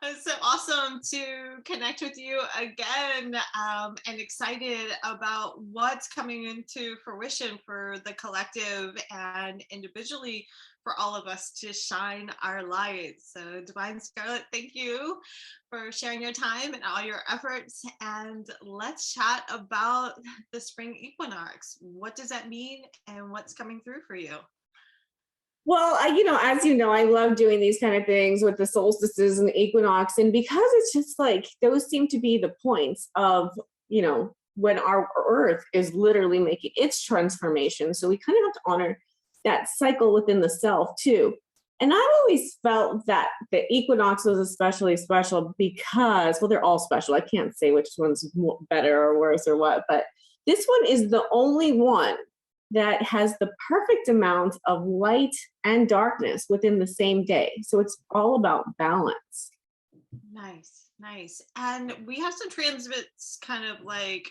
It's so awesome to connect with you again, and excited about what's coming into fruition for the collective and individually for all of us to shine our light. So, Divine Scarlet, thank you for sharing your time and all your efforts. And let's chat about the spring equinox. What does that mean and what's coming through for you? Well, as you know, I love doing these kind of things with the solstices and the equinox. And because it's just like those seem to be the points of, when our earth is literally making its transformation. So we kind of have to honor that cycle within the self too. And I've always felt that the equinox was especially special because, well, they're all special. I can't say which one's better or worse or what, but this one is the only one that has the perfect amount of light and darkness within the same day. So it's all about balance. Nice, nice. And we have some transits kind of like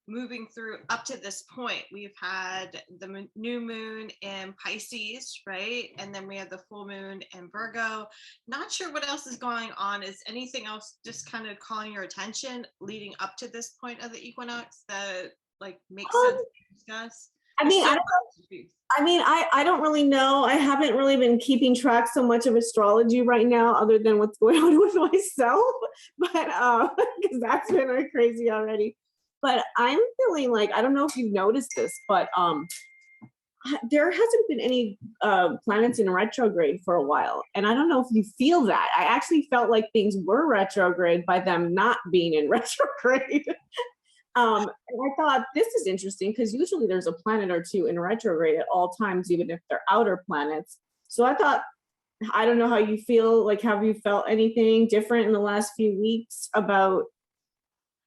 moving through up to this point. We've had the new moon in Pisces, right? And then we have the full moon in Virgo. Not sure what else is going on. Is anything else just kind of calling your attention leading up to this point of the equinox that like makes sense Um, to discuss? I There's mean, so I much. don't, I don't really know. I haven't really been keeping track so much of astrology right now, other than what's going on with myself. But because that's been crazy already. But I'm feeling like I don't know if you've noticed this, but there hasn't been any planets in retrograde for a while, and I don't know if you feel that. I actually felt like things were retrograde by them not being in retrograde. And I thought this is interesting because usually there's a planet or two in retrograde at all times, even if they're outer planets. So I thought, I don't know how you feel. Like, have you felt anything different in the last few weeks about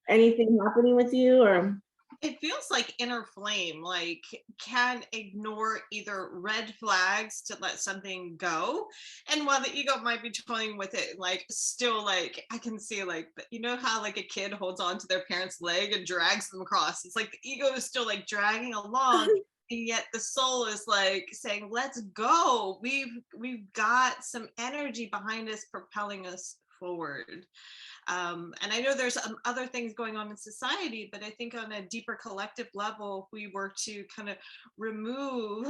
anything happening with you? Or It feels like inner flame, like can ignore either red flags to let something go. And while the ego might be toying with it, like still like I can see like you know how like a kid holds on to their parent's leg and drags them across. It's like the ego is still like dragging along. And yet the soul is like saying, let's go. We've got some energy behind us propelling us forward. And I know there's other things going on in society, but I think on a deeper collective level, if we were to kind of remove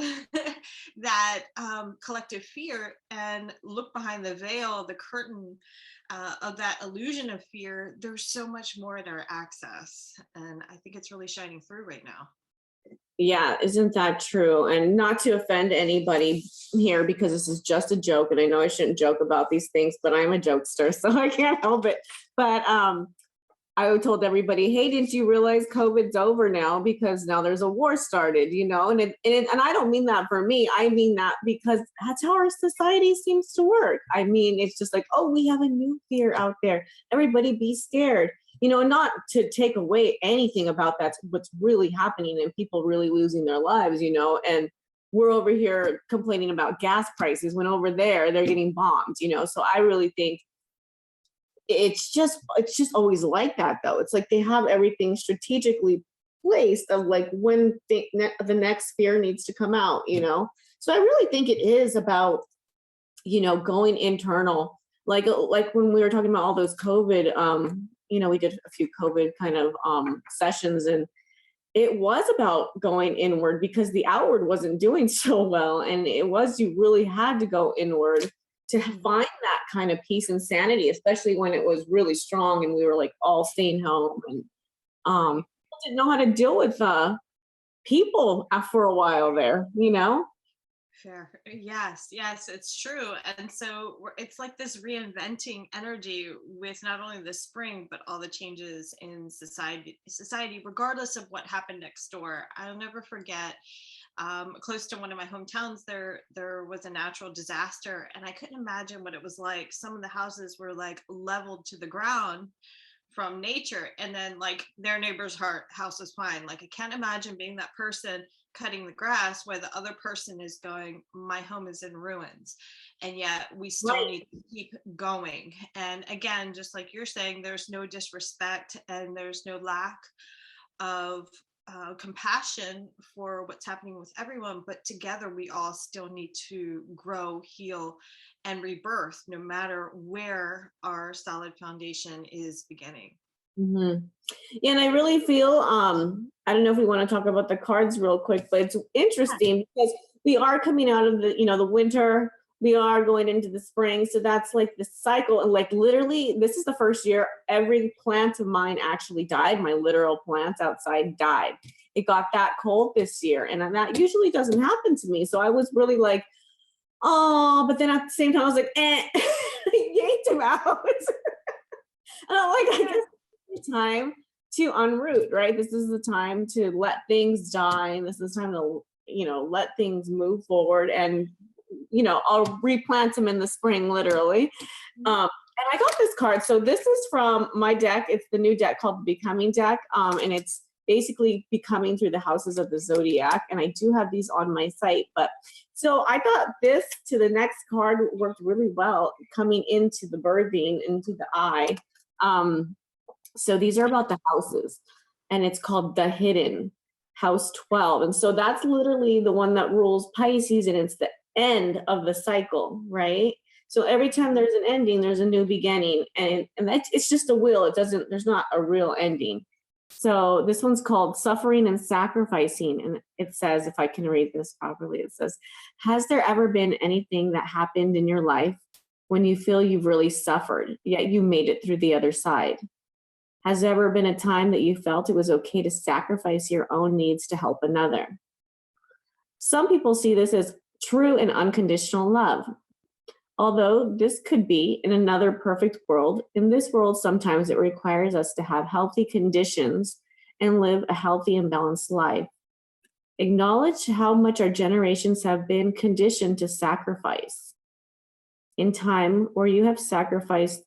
that collective fear and look behind the veil, the curtain of that illusion of fear, there's so much more at our access. And I think it's really shining through right now. yeah, isn't that true? And not to offend anybody here because this is just a joke, and I know I shouldn't joke about these things, but I'm a jokester, so I can't help it. But I told everybody, hey, didn't you realize COVID's over now because now there's a war started, and I don't mean that for me. I mean that because that's how our society seems to work. I mean, it's just like, oh, we have a new fear out there. Everybody be scared, not to take away anything about that's what's really happening and people really losing their lives, and we're over here complaining about gas prices when over there they're getting bombed, so I really think it's just always like that though. It's like they have everything strategically placed of like when the next fear needs to come out, so I really think it is about going internal, like when we were talking about all those COVID, we did a few COVID kind of sessions, and it was about going inward because the outward wasn't doing so well, and you really had to go inward to find that kind of peace and sanity, especially when it was really strong and we were like all staying home, and people didn't know how to deal with people for a while there. Fair. Yes, yes, it's true. And so it's like this reinventing energy with not only the spring, but all the changes in society, regardless of what happened next door. I'll never forget, close to one of my hometowns, there was a natural disaster, and I couldn't imagine what it was like. Some of the houses were like leveled to the ground from nature, and then like their neighbor's house was fine. Like I can't imagine being that person cutting the grass while the other person is going, my home is in ruins, and yet we still Right. need to keep going. And again, just like you're saying, there's no disrespect and there's no lack of compassion for what's happening with everyone, but together we all still need to grow, heal, and rebirth, no matter where our solid foundation is beginning. Mm-hmm. Yeah, and I really feel I don't know if we want to talk about the cards real quick, but it's interesting because we are coming out of the winter, we are going into the spring, so that's like the cycle. And like literally this is the first year every plant of mine actually died. My literal plants outside died. It got that cold this year, and that usually doesn't happen to me. So I was really like, oh, but then at the same time I was like, yanked him out. And I'm like, I guess it's time to unroot, right? This is the time to let things die. And this is time to, let things move forward. And, I'll replant them in the spring, literally. And I got this card. So this is from my deck. It's the new deck called the Becoming deck. And it's basically becoming through the houses of the zodiac. And I do have these on my site. But so I thought this to the next card worked really well, coming into the birthing, into the eye. So these are about the houses, and it's called the Hidden, house 12. And so that's literally the one that rules Pisces, and it's the end of the cycle, right? So every time there's an ending, there's a new beginning, and that's, it's just a wheel. There's not a real ending. So this one's called Suffering and Sacrificing. And it says, if I can read this properly, it says, has there ever been anything that happened in your life when you feel you've really suffered, yet you made it through the other side? Has there ever been a time that you felt it was okay to sacrifice your own needs to help another? Some people see this as true and unconditional love. Although this could be in another perfect world, in this world, sometimes it requires us to have healthy conditions and live a healthy and balanced life. Acknowledge how much our generations have been conditioned to sacrifice. In time where you have sacrificed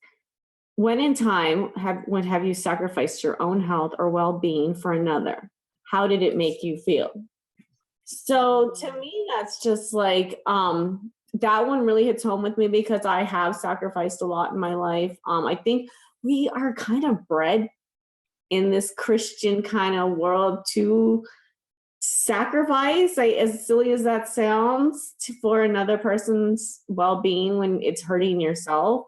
When in time have you sacrificed your own health or well-being for another? How did it make you feel? So to me, that's just like that one really hits home with me because I have sacrificed a lot in my life. I think we are kind of bred in this Christian kind of world to sacrifice, as silly as that sounds, for another person's well-being when it's hurting yourself.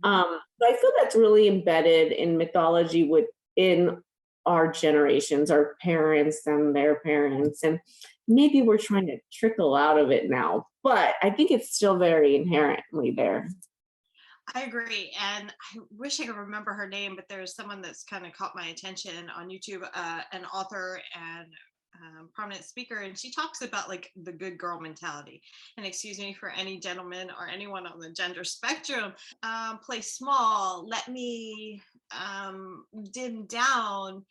So I feel that's really embedded in mythology within our generations, our parents and their parents, and maybe we're trying to trickle out of it now, but I think it's still very inherently there. I agree. And I wish I could remember her name, but there's someone that's kind of caught my attention on YouTube, an author and prominent speaker, and she talks about like the good girl mentality. And excuse me for any gentleman or anyone on the gender spectrum, play small, let me dim down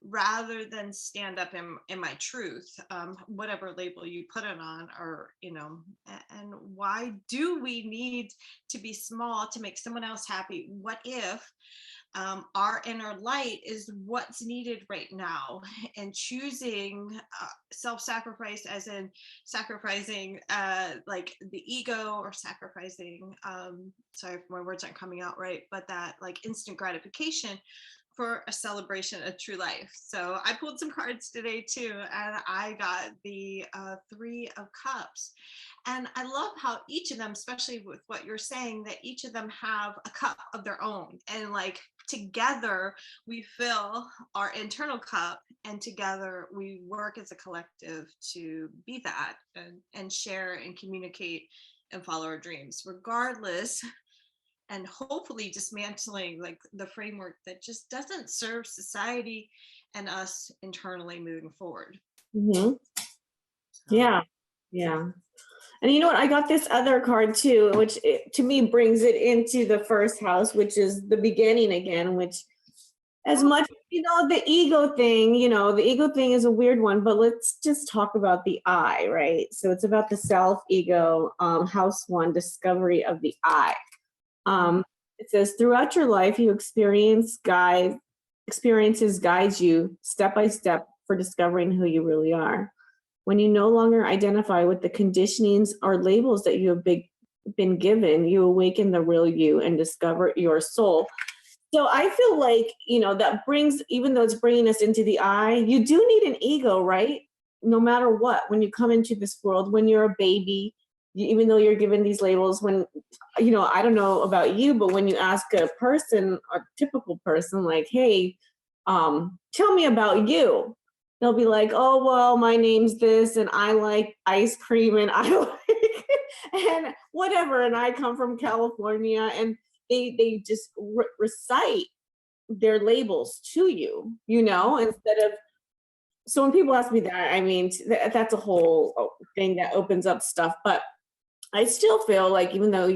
rather than stand up in my truth, whatever label you put it on, or and why do we need to be small to make someone else happy? What if our inner light is what's needed right now, and choosing self-sacrifice, as in sacrificing like the ego, or sacrificing sorry if my words aren't coming out right, but that like instant gratification for a celebration of true life. So I pulled some cards today too, and I got the Three of Cups. And I love how each of them, especially with what you're saying, that each of them have a cup of their own. And like together we fill our internal cup, and together we work as a collective to be that, and share and communicate and follow our dreams, regardless, and hopefully dismantling like the framework that just doesn't serve society and us internally moving forward. Mm-hmm. Yeah. And you know what? I got this other card too, which to me brings it into the first house, which is the beginning again, which as much, the ego thing, the ego thing is a weird one, but let's just talk about the I, right? So it's about the self ego, house 1, discovery of the I. It says, throughout your life, you experiences guides you step by step for discovering who you really are. When you no longer identify with the conditionings or labels that you have been given, you awaken the real you and discover your soul. So I feel like, that brings, even though it's bringing us into the eye, you do need an ego, right? No matter what, when you come into this world, when you're a baby, even though you're given these labels, when, I don't know about you, but when you ask a person, a typical person, like, hey, tell me about you. They'll be like, oh, well, my name's this, and I like ice cream, and I like, and whatever, and I come from California, and they just recite their labels to you, instead of. So when people ask me that, I mean, that's a whole thing that opens up stuff. But I still feel like even though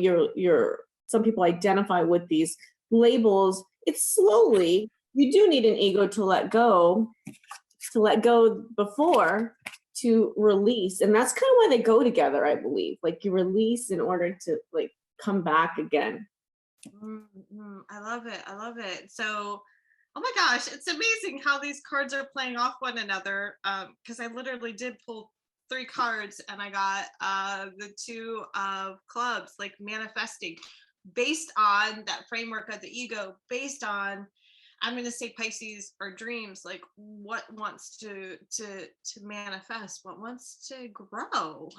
some people identify with these labels, it's slowly, you do need an ego to let go before to release. And that's kind of why they go together, I believe. Like you release in order to like come back again. I love it. I love it. So, oh my gosh, it's amazing how these cards are playing off one another. Because I literally did pull 3 cards and I got the 2 of clubs, like manifesting based on that framework of the ego, based on, I'm going to say Pisces or dreams, like what wants to manifest, what wants to grow.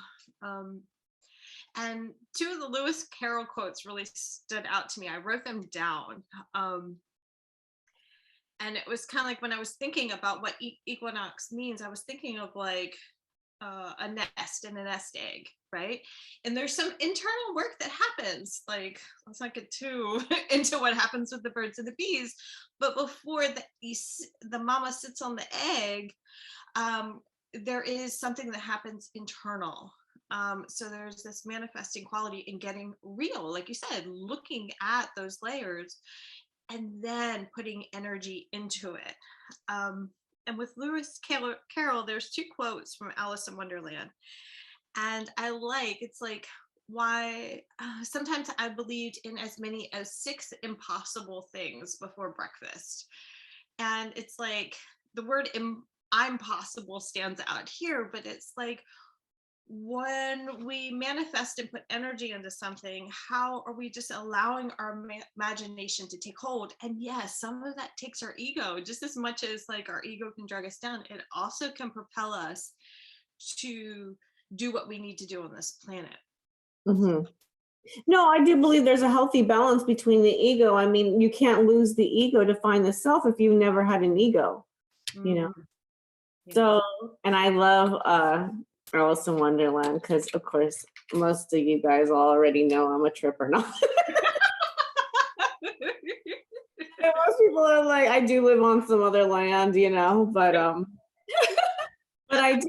And 2 of the Lewis Carroll quotes really stood out to me. I wrote them down. And it was kind of like when I was thinking about what equinox means, I was thinking of like a nest and a nest egg, right? And there's some internal work that happens. Like, let's not get too into what happens with the birds and the bees, but before the mama sits on the egg, there is something that happens internal. So there's this manifesting quality in getting real, like you said, looking at those layers and then putting energy into it. And with Lewis Carroll, there's 2 quotes from Alice in Wonderland. And it's like, why sometimes I believed in as many as 6 impossible things before breakfast. And it's like the word I'm possible stands out here, but it's like, when we manifest and put energy into something, how are we just allowing our imagination to take hold? And yes, some of that takes our ego just as much as like our ego can drag us down. It also can propel us to do what we need to do on this planet. Mm-hmm. No, I do believe there's a healthy balance between the ego. I mean, you can't lose the ego to find the self if you've never had an ego, Yeah. So, and I love Alice in Wonderland because, of course, most of you guys already know I'm a tripper now. And most people are like, I do live on some other land, but but I do.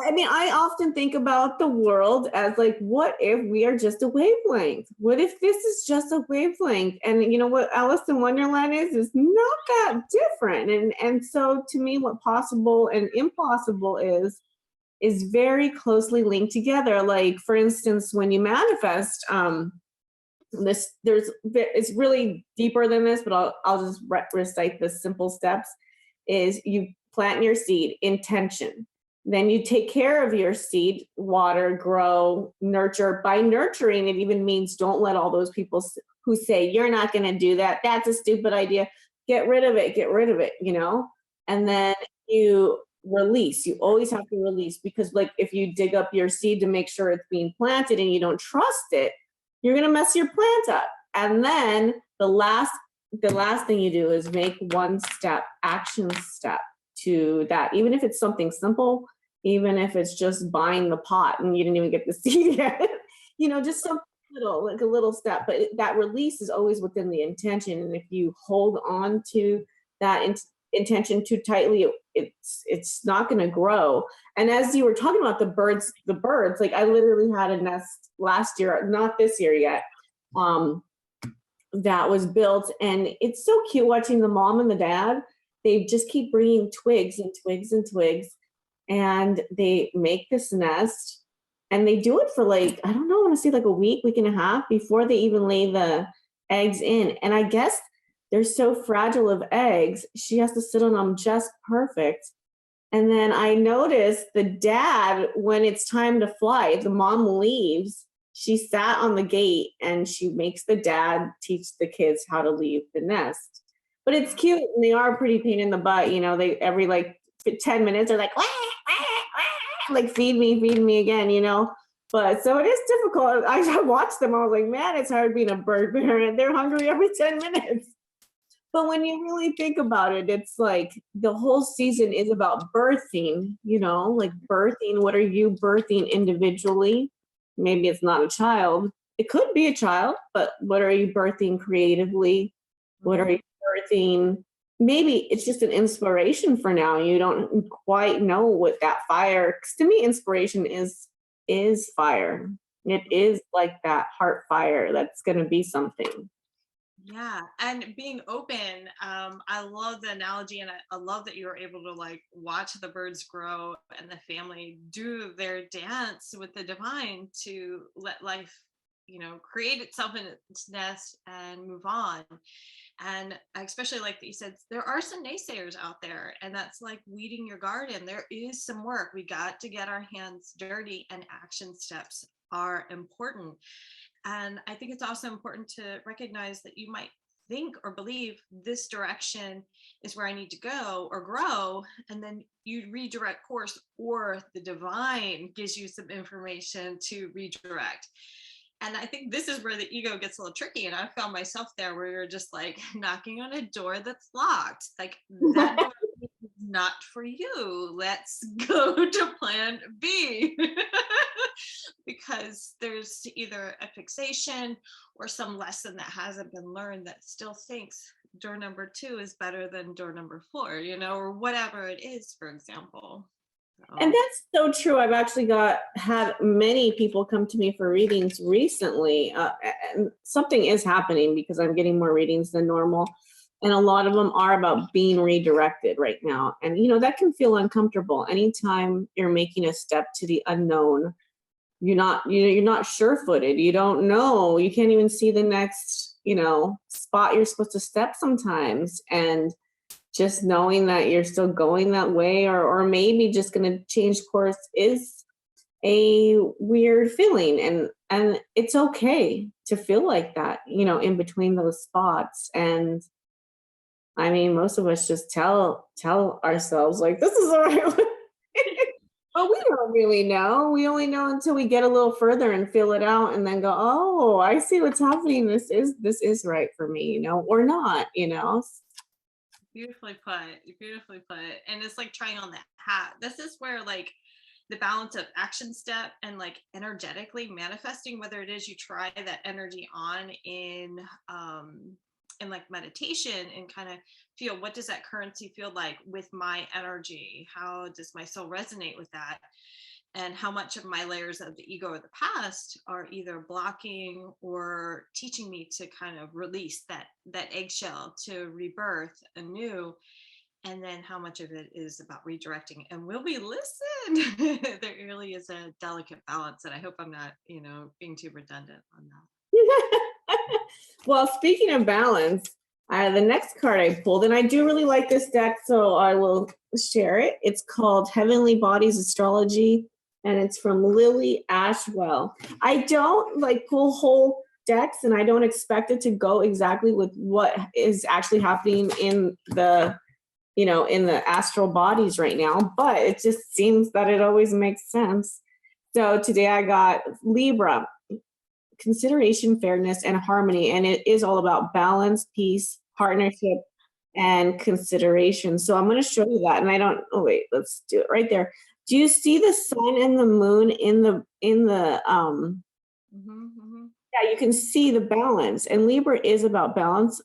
I mean, I often think about the world as like, what if we are just a wavelength? What if this is just a wavelength? And you know what Alice in Wonderland is not that different. And so to me, what possible and impossible is very closely linked together. Like, for instance, when you manifest, it's really deeper than this, but I'll just recite the simple steps. Is you plant your seed, intention. Then you take care of your seed, water, grow, nurture. By nurturing, it even means don't let all those people who say, you're not going to do that, that's a stupid idea. Get rid of it, And then you release. You always have to release, because like if you dig up your seed to make sure it's being planted and you don't trust it, you're going to mess your plant up. And then the last thing you do is make one action step to that, even if it's something simple, even if it's just buying the pot and you didn't even get the seed yet, just something little, like a little step. But that release is always within the intention. And if you hold on to that intention too tightly, it's not going to grow. And as you were talking about the birds, like I literally had a nest last year, not this year yet, that was built, and it's so cute watching the mom and the dad. They just keep bringing twigs and twigs and twigs, and they make this nest, and they do it for like, I don't know, I want to say like a week and a half before they even lay the eggs in. And I guess they're so fragile of eggs, she has to sit on them just perfect. And then I noticed the dad, when it's time to fly, if the mom leaves, she sat on the gate and she makes the dad teach the kids how to leave the nest. But it's cute, and they are a pretty pain in the butt. You know, they every like 10 minutes are like, wah, wah, wah, like feed me again, you know. But so it is difficult. I watched them. I was like, man, it's hard being a bird parent. They're hungry every 10 minutes. But when you really think about it, it's like the whole season is about birthing, you know, like birthing. What are you birthing individually? Maybe it's not a child. It could be a child, but what are you birthing creatively? What are you birthing? Maybe it's just an inspiration for now. You don't quite know what that fire, 'cause to me, inspiration is fire. It is like that heart fire that's going to be something. Yeah, and being open. I love the analogy, and I love that you were able to like watch the birds grow and the family do their dance with the divine to let life, create itself in its nest and move on. And I especially like that you said there are some naysayers out there, and that's like weeding your garden. There is some work. We got to get our hands dirty, and action steps are important. And I think it's also important to recognize that you might think or believe this direction is where I need to go or grow. And then you redirect course, or the divine gives you some information to redirect. And I think this is where the ego gets a little tricky. And I found myself there where you're just like knocking on a door that's locked. Like that door is not for you. Let's go to plan B. Because there's either a fixation or some lesson that hasn't been learned that still thinks door number 2 is better than door number 4, or whatever it is, for example. And that's so true. I've actually had many people come to me for readings recently, and something is happening because I'm getting more readings than normal, and a lot of them are about being redirected right now. And that can feel uncomfortable. Anytime you're making a step to the unknown, you're not sure-footed. You don't know. You can't even see the next spot you're supposed to step sometimes, and just knowing that you're still going that way, or maybe just going to change course, is a weird feeling. And it's okay to feel like that, in between those spots. And I mean, most of us just tell ourselves like, this is the right way. But we don't really know. We only know until we get a little further and feel it out, and then go, oh, I see what's happening. This is right for me, or not. Beautifully put. Beautifully put. And it's like trying on the hat. This is where like the balance of action step and like energetically manifesting, whether it is you try that energy on in like meditation, and kind of feel, what does that currency feel like with my energy? How does my soul resonate with that? And how much of my layers of the ego of the past are either blocking or teaching me to kind of release that eggshell to rebirth anew. And then how much of it is about redirecting, and will we listen? There really is a delicate balance, and I hope I'm not being too redundant on that. Well, speaking of balance, the next card I pulled, and I do really like this deck, so I will share it. It's called Heavenly Bodies Astrology, and it's from Lily Ashwell. I don't like pull whole decks, and I don't expect it to go exactly with what is actually happening in the in the astral bodies right now, but it just seems that it always makes sense. So today I got Libra, consideration, fairness, and harmony, and it is all about balance, peace, partnership, and consideration. So I'm going to show you that. And let's do it right there. Do you see the sun and the moon in the yeah, you can see the balance, and Libra is about balance.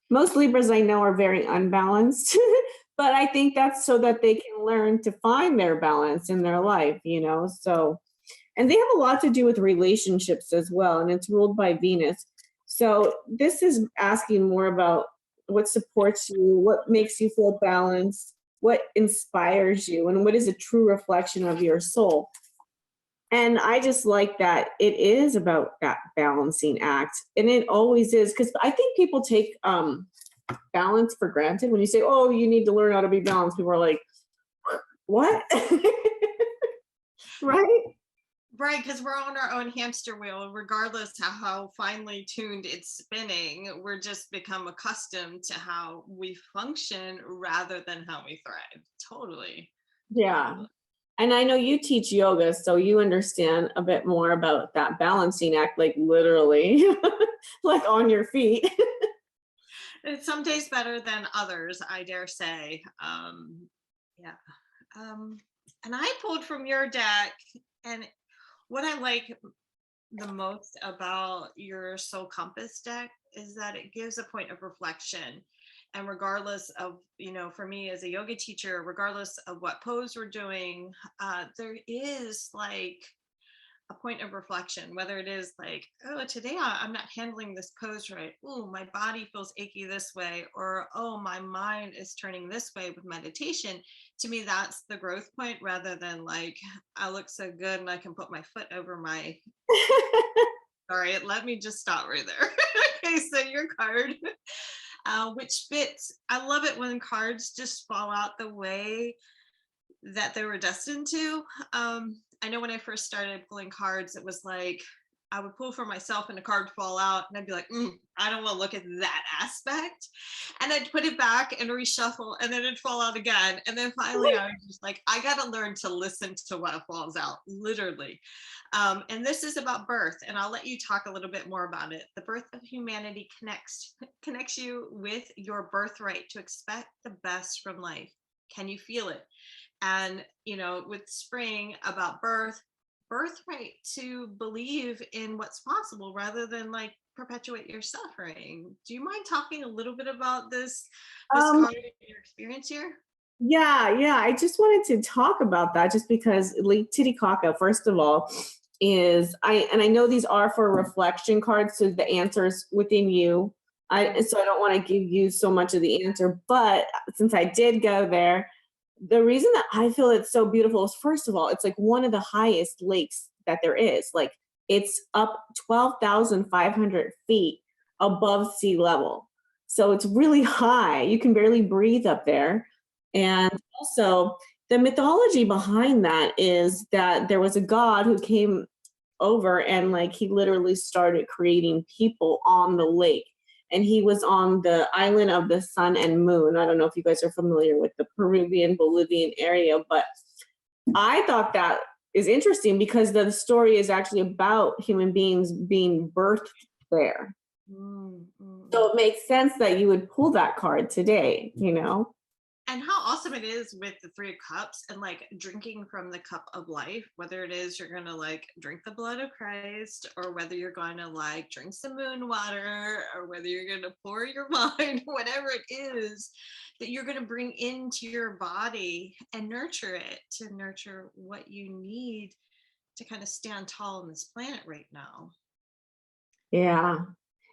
Most Libras I know are very unbalanced, but I think that's so that they can learn to find their balance in their life, so, and they have a lot to do with relationships as well, and it's ruled by Venus. So this is asking more about what supports you, what makes you feel balanced, what inspires you, and what is a true reflection of your soul. And I just like that it is about that balancing act, and it always is, because I think people take balance for granted. When you say, oh, you need to learn how to be balanced, people are like, what? Right? Right, because we're on our own hamster wheel, regardless how finely tuned it's spinning. We're just become accustomed to how we function rather than how we thrive. Totally. Yeah. Totally. And I know you teach yoga, so you understand a bit more about that balancing act, like literally, like on your feet. It's some days better than others, I dare say. Yeah. Um, and I pulled from your deck, and what I like the most about your soul compass deck is that it gives a point of reflection, and regardless of, for me as a yoga teacher, regardless of what pose we're doing, there is like a point of reflection, whether it is like, oh, today I'm not handling this pose right. Oh, my body feels achy this way. Or, oh, my mind is turning this way with meditation. To me, that's the growth point rather than like, I look so good and I can put my foot over my, sorry, let me just stop right there. Okay, so your card, which fits, I love it when cards just fall out the way that they were destined to. I know when I first started pulling cards, it was like I would pull for myself and a card fall out, and I'd be like, I don't want to look at that aspect. And I'd put it back and reshuffle, and then it'd fall out again. And then finally, I was just like, I got to learn to listen to what falls out, literally. And this is about birth, and I'll let you talk a little bit more about it. The birth of humanity connects you with your birthright to expect the best from life. Can you feel it? And with spring, about birthright to believe in what's possible rather than like perpetuate your suffering. Do you mind talking a little bit about this Um, card and your experience here? yeah. I just wanted to talk about that just because Lake Titicaca, first of all, I know these are for reflection cards, so the answers within you. So I don't want to give you so much of the answer, but since I did go there, the reason that I feel it's so beautiful is, first of all, it's like one of the highest lakes that there is. Like it's up 12,500 feet above sea level. So it's really high. You can barely breathe up there. And also, the mythology behind that is that there was a god who came over and like he literally started creating people on the lake, and he was on the island of the sun and moon. I don't know if you guys are familiar with the Peruvian Bolivian area, but I thought that is interesting because the story is actually about human beings being birthed there. So it makes sense that you would pull that card today, you know? And how awesome it is with the Three of Cups and like drinking from the cup of life, whether it is you're going to like drink the blood of Christ, or whether you're going to like drink some moon water, or whether you're going to pour your wine, whatever it is that you're going to bring into your body and nurture it to nurture what you need to kind of stand tall on this planet right now. Yeah.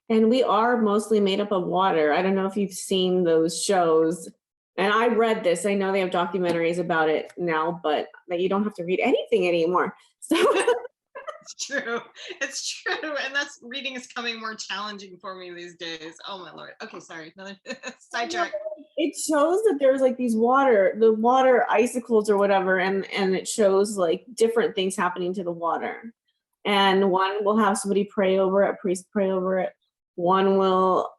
And we are mostly made up of water. I don't know if you've seen those shows. And I read this. I know they have documentaries about it now, but that you don't have to read anything anymore. So It's true. It's true. And that's reading is coming more challenging for me these days. Oh my Lord. Okay, sorry. Another sidetrack. it shows that there's like the water icicles or whatever, and it shows like different things happening to the water. And one will have somebody pray over it, priest pray over it. One will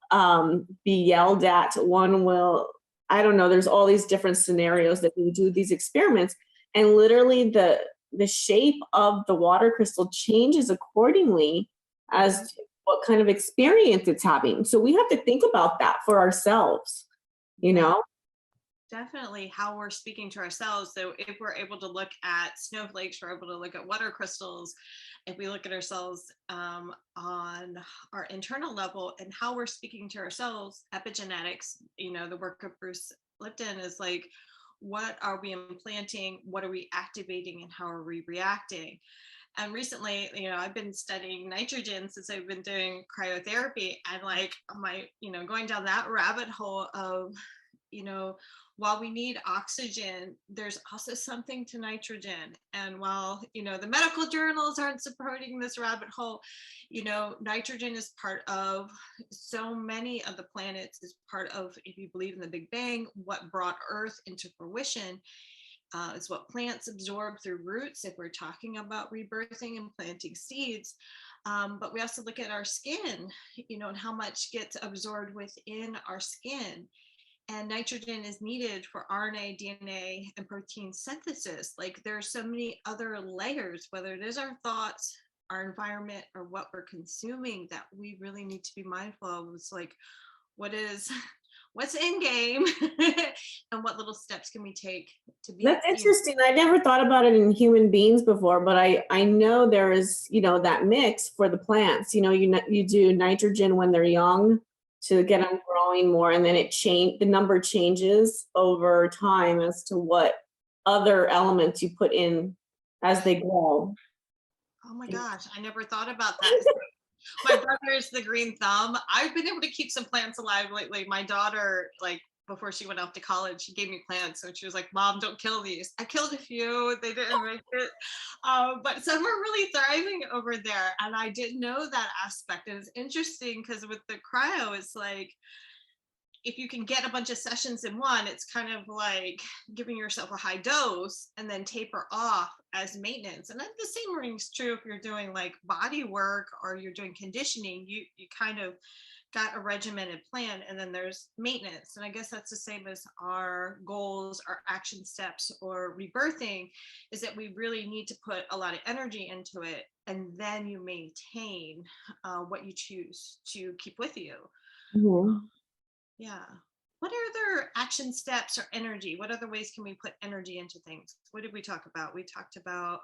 be yelled at. One will, I don't know. There's all these different scenarios that we do these experiments, and literally the shape of the water crystal changes accordingly as to what kind of experience it's having. So we have to think about that for ourselves, you know? Definitely how we're speaking to ourselves. So if we're able to look at snowflakes, we're able to look at water crystals. If we look at ourselves on our internal level and how we're speaking to ourselves, epigenetics, the work of Bruce Lipton is like, what are we implanting? What are we activating? And how are we reacting? And recently, I've been studying nitrogen since I've been doing cryotherapy, and like my, going down that rabbit hole of, while we need oxygen, there's also something to nitrogen. And while, the medical journals aren't supporting this rabbit hole, nitrogen is part of so many of the planets, is part of, if you believe in the Big Bang, what brought Earth into fruition. is what plants absorb through roots if we're talking about rebirthing and planting seeds. But we also look at our skin, and how much gets absorbed within our skin. And nitrogen is needed for RNA, DNA, and protein synthesis. Like there's so many other layers, whether it is our thoughts, our environment, or what we're consuming, that we really need to be mindful of. It's like, what's in game and what little steps can we take to be. That's interesting. I never thought about it in human beings before, but I know there is, that mix for the plants. You do nitrogen when they're young to get them growing more, and then the number changes over time as to what other elements you put in as they grow. Oh my gosh, I never thought about that. My brother is the green thumb. I've been able to keep some plants alive lately. My daughter, like before she went off to college, she gave me plants. So she was like, Mom, don't kill these. I killed a few. They didn't make it. But some are really thriving over there. And I didn't know that aspect. And it's interesting because with the cryo, it's like, if you can get a bunch of sessions in one, it's kind of like giving yourself a high dose and then taper off as maintenance. And then the same rings true if you're doing like body work or you're doing conditioning. You kind of got a regimented plan, and then there's maintenance. And I guess that's the same as our goals, our action steps, or rebirthing, is that we really need to put a lot of energy into it, and then you maintain what you choose to keep with you. Mm-hmm. Yeah. What other action steps or energy? What other ways can we put energy into things? What did we talk about? We talked about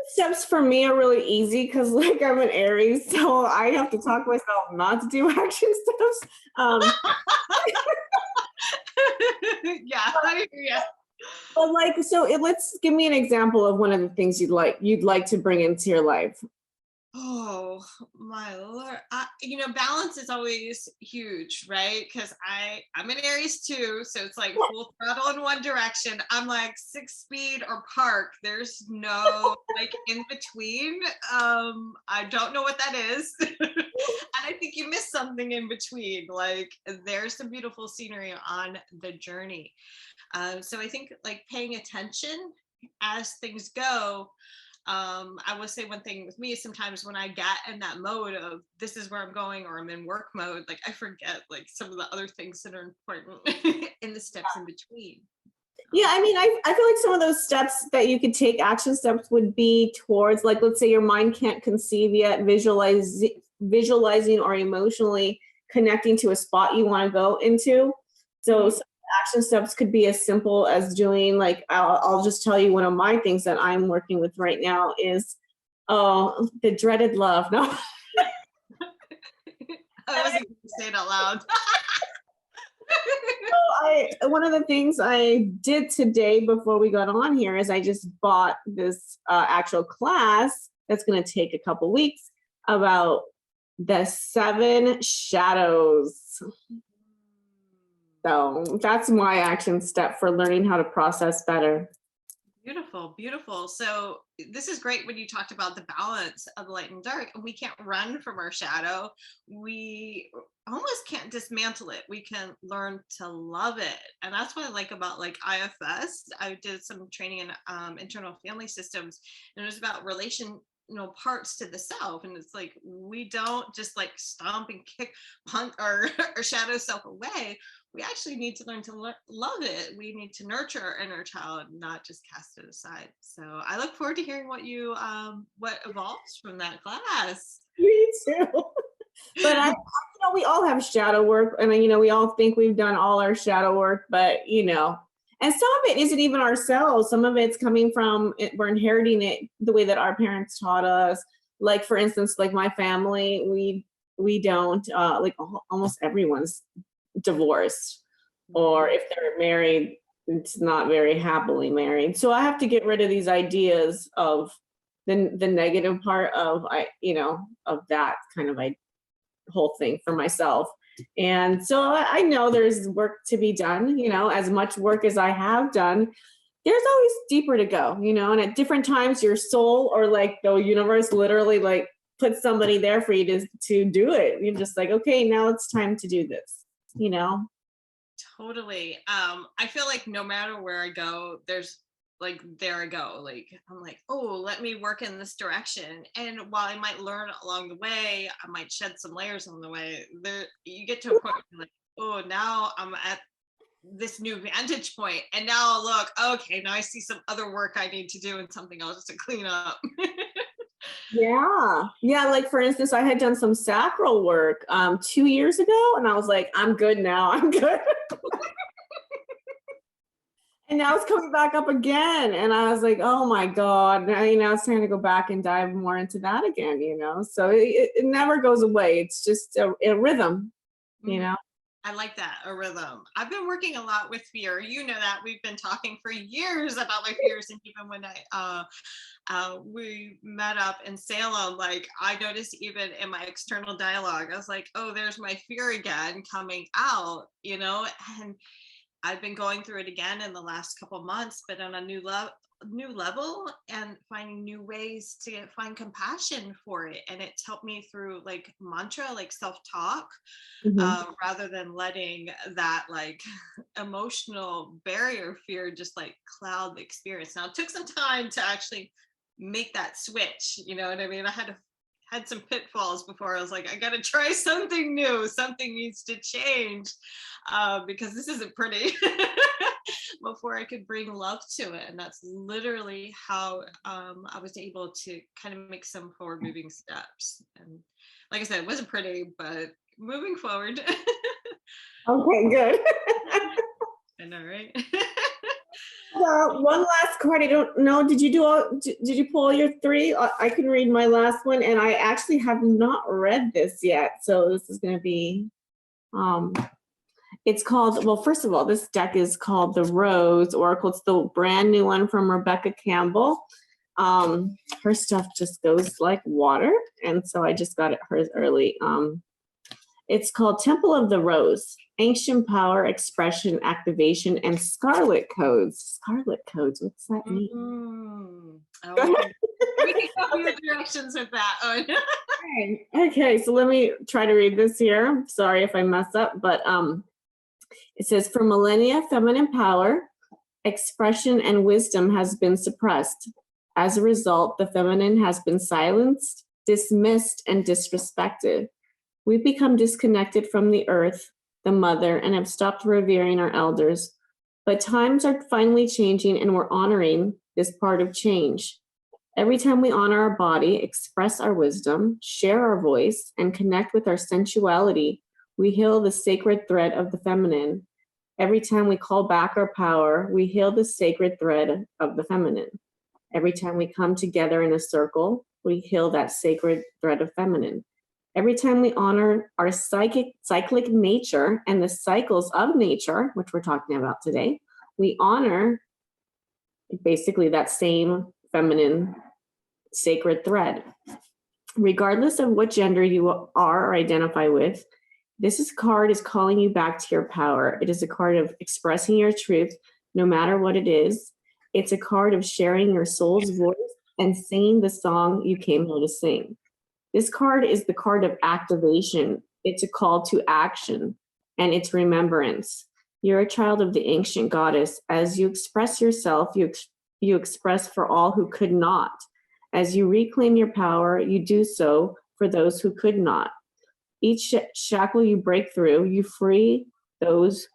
Steps for me are really easy because like I'm an Aries, so I have to talk myself not to do action steps. yeah. But like, let's give me an example of one of the things you'd like to bring into your life. Oh my Lord. Balance is always huge, right? Because I'm an Aries too. So it's like full throttle in one direction. I'm like 6 speed or park. There's no like in between. I don't know what that is. And I think you missed something in between. Like there's some beautiful scenery on the journey. So I think like paying attention as things go. I will say one thing with me, sometimes when I get in that mode of this is where I'm going, or I'm in work mode, like I forget like some of the other things that are important in the steps in between. Yeah, I mean, I feel like some of those steps that you could take, action steps, would be towards, like, let's say your mind can't conceive yet, visualizing or emotionally connecting to a spot you want to go into. So some action steps could be as simple as doing, like, I'll just tell you one of my things that I'm working with right now is the dreaded love. No. I wasn't going to say it out loud. One of the things I did today before we got on here is I just bought this actual class that's going to take a couple weeks about the 7 shadows. So that's my action step for learning how to process better. Beautiful, beautiful. So this is great when you talked about the balance of light and dark. We can't run from our shadow. We almost can't dismantle it. We can learn to love it. And that's what I like about like IFS. I did some training in internal family systems, and it was about parts to the self. And it's like, we don't just like stomp and kick, punt our shadow self away. We actually need to learn to love it. We need to nurture our inner child, not just cast it aside. So I look forward to hearing what evolves from that class. Me too. But we all have shadow work, and we all think we've done all our shadow work, but and some of it isn't even ourselves. Some of it's coming from we're inheriting it the way that our parents taught us. Like for instance, like my family, we don't like almost everyone's divorced, or if they're married, it's not very happily married. So I have to get rid of these ideas of the negative part of of that kind of whole thing for myself. And so I know there's work to be done, as much work as I have done, there's always deeper to go, and at different times your soul or like the universe literally like puts somebody there for you to do it. You're just like, okay, now it's time to do this. Totally. I feel like no matter where I go, there's like, there I go. Like, I'm like, oh, let me work in this direction. And while I might learn along the way, I might shed some layers on the way. There, you get to a point where you're like, oh, now I'm at this new vantage point, and now look, okay, now I see some other work I need to do and something else to clean up. Yeah, like for instance, I had done some sacral work 2 years ago, and I was like, I'm good now. I'm good. And now it's coming back up again. And I was like, oh my God. Now, it's time to go back and dive more into that again, So it never goes away. It's just a rhythm, I like that, a rhythm. I've been working a lot with fear. You know that we've been talking for years about my fears, and even when we met up in Salem, like I noticed even in my external dialogue, I was like, oh, there's my fear again coming out, and I've been going through it again in the last couple of months, but on a new level, and finding new ways to find compassion for it. And it's helped me through like mantra, like self-talk, rather than letting that like emotional barrier fear just like cloud the experience. Now it took some time to actually make that switch, you know what I mean? I had some pitfalls before. I was like, I gotta try something new, something needs to change, because this isn't pretty. Before I could bring love to it. And that's literally how I was able to kind of make some forward moving steps. And like I said, it wasn't pretty, but moving forward. Okay, good. I know, right? One last card. I don't know. Did you pull your three? I can read my last one, and I actually have not read this yet. So this is going to be, it's called, well, first of all, this deck is called the Rose Oracle. It's the brand new one from Rebecca Campbell. Her stuff just goes like water. And so I just got it hers early. It's called Temple of the Rose, Ancient Power, Expression, Activation, and Scarlet Codes. Scarlet Codes, what's that mean? We can go your directions with that. Okay, so let me try to read this here. Sorry if I mess up, but it says, for millennia, feminine power, expression, and wisdom has been suppressed. As a result, the feminine has been silenced, dismissed, and disrespected. We've become disconnected from the earth, the mother, and have stopped revering our elders. But times are finally changing, and we're honoring this part of change. Every time we honor our body, express our wisdom, share our voice, and connect with our sensuality, we heal the sacred thread of the feminine. Every time we call back our power, we heal the sacred thread of the feminine. Every time we come together in a circle, we heal that sacred thread of feminine. Every time we honor our cyclic nature and the cycles of nature, which we're talking about today, we honor basically that same feminine sacred thread. Regardless of what gender you are or identify with, this card is calling you back to your power. It is a card of expressing your truth, no matter what it is. It's a card of sharing your soul's voice and singing the song you came here to sing. This card is the card of activation. It's a call to action, and it's remembrance. You're a child of the ancient goddess. As you express yourself, you express for all who could not. As you reclaim your power, you do so for those who could not. Each shackle you break through, you free those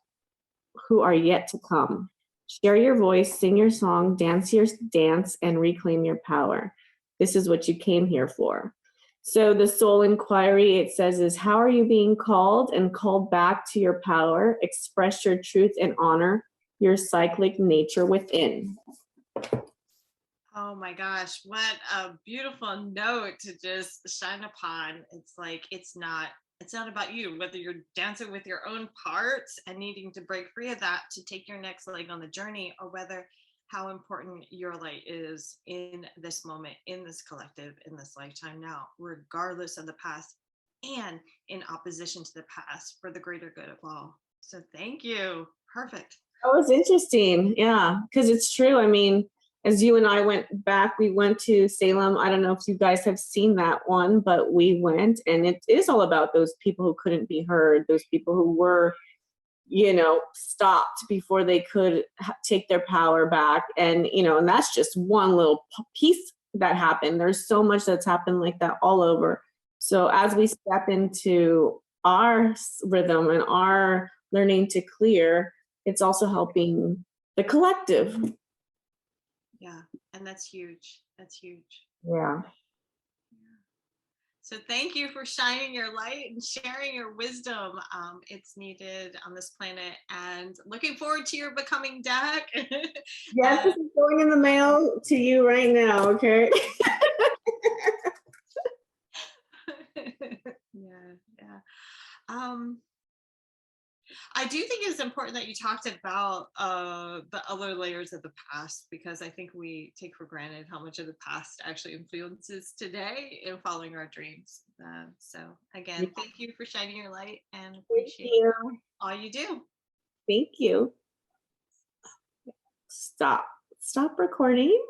who are yet to come. Share your voice, sing your song, dance your dance, and reclaim your power. This is what you came here for. So the soul inquiry, it says, is how are you being called and called back to your power? Express your truth and honor your cyclic nature within. Oh my gosh, what a beautiful note to just shine upon. It's like, it's not about you, whether you're dancing with your own parts and needing to break free of that to take your next leg on the journey, or whether how important your light is in this moment, in this collective, in this lifetime now, regardless of the past and in opposition to the past for the greater good of all. So thank you. Perfect. That was interesting. Yeah, because it's true. I mean, as you and I went back, we went to Salem. I don't know if you guys have seen that one, but we went, and it is all about those people who couldn't be heard, those people who were stopped before they could take their power back. And, and that's just one little piece that happened. There's so much that's happened like that all over. So as we step into our rhythm and our learning to clear, it's also helping the collective. Yeah, and that's huge. That's huge. Yeah. So thank you for shining your light and sharing your wisdom. It's needed on this planet, and looking forward to your becoming deck. Yes, this is going in the mail to you right now, okay? Yeah. I do think it's important that you talked about the other layers of the past, because I think we take for granted how much of the past actually influences today in following our dreams. So again, thank you for shining your light, and appreciate all you do. Thank you. Stop recording.